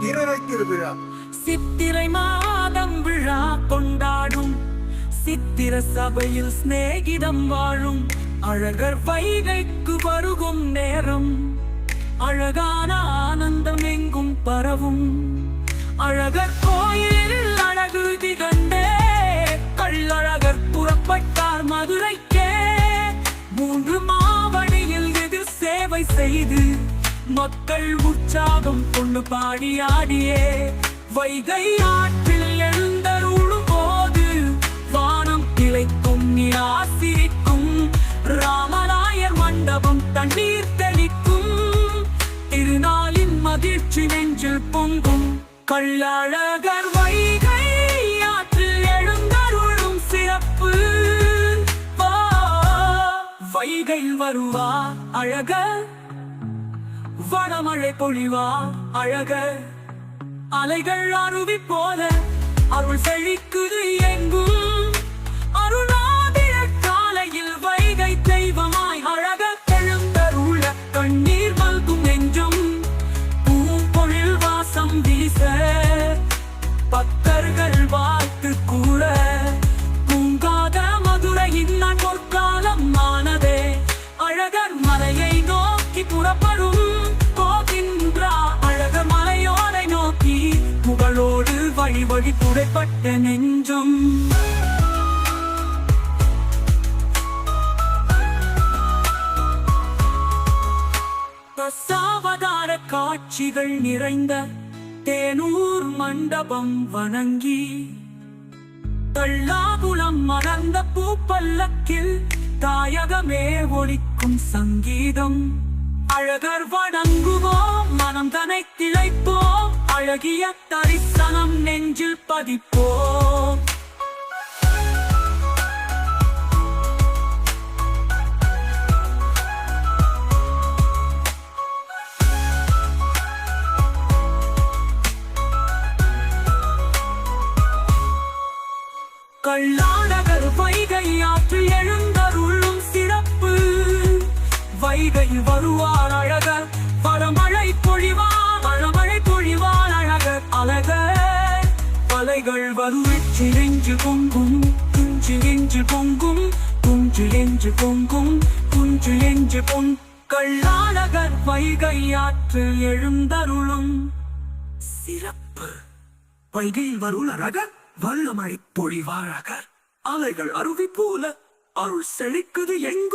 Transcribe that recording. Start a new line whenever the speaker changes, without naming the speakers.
சித்திரை திருவிழா.
சித்திரை மாதம் விழா கொண்டாடும் சித்திர சபையில் சிநேகிதம் வாழும் அழகர் வைகைக்கு வருகும் நேரம். அழகான ஆனந்தம் எங்கும் பரவும். அழகர் கோயிலில் அழகு திகண்டே கள்ளழகர் புறப்பட்டார் மதுரைக்கே. 3 மாவடியில் எதிர் சேவை செய்து மக்கள் உற்சாகம் கொண்டு பாடியாடியே வைகை ஆற்றில் எழுந்தருளும் போது வானம் கிளைக்கும் நிராசிரிக்கும். ராமநாயர் மண்டபம் தண்ணீர் தெளிக்கும். திருநாளின் மகிழ்ச்சி நெஞ்சில் பொங்கும். கள்ளழகர் வைகை ஆற்றில் எழுந்தருளும் சிறப்பு. வைகை வருவா அழகர், வடமழை பொழிவா அழகர். அலைகள் அருவி போல அருள் செழிக்குது எங்கும். அருளாதிர காலையில் வைகை தெய்வமாய் அழகர் எழுந்தருள கண்ணீர் மல்கும் நெஞ்சும். பூம்பொழில் வாசம் வீச பக்தர்கள் வாழ்த்து கூற பூங்காத மதுரையின் நான் பொற்காலம் ஆனதே. அழகர் மலையை நோக்கி புறப்படும் போகின்றா அழகர் மலையோரை நோக்கி புகழோடு வழி வழி புடைப்பட்ட நெஞ்சும். தசாவதார காட்சிகள் நிறைந்த தேனூர் மண்டபம் வணங்கி தள்ளாகுளம் மலர்ந்த பூப்பல்லக்கில் தாயகமே ஒலிக்கும் சங்கீதம். அழகர் வணங்குவோம் மனம் தனை திளைப்போம். அழகிய தரிசனம் நெஞ்சில் பதிப்போம். கள்ளழகர் வைகை ஆற்றில் எழுந்தருளும் சிறப்பு. வைகை வருவார் அழகர், பழமழை பொழிவார் பழமழை பொழிவார் அழகர். அழகர் பலைகள் வருவிச்சு நெஞ்சு பொங்கும். குஞ்சு என்று பொங்கும் குஞ்சு என்று பொங்கும் குஞ்சு என்று பொங். கள்ளழகர் வைகை ஆற்றில் எழுந்தருளும் சிறப்பு. வைகை வருள் அழகர், வல்லமழை பொழிவார் அழகர். அலைகள் அருவி போல அருள் செழிக்குது எங்கும்.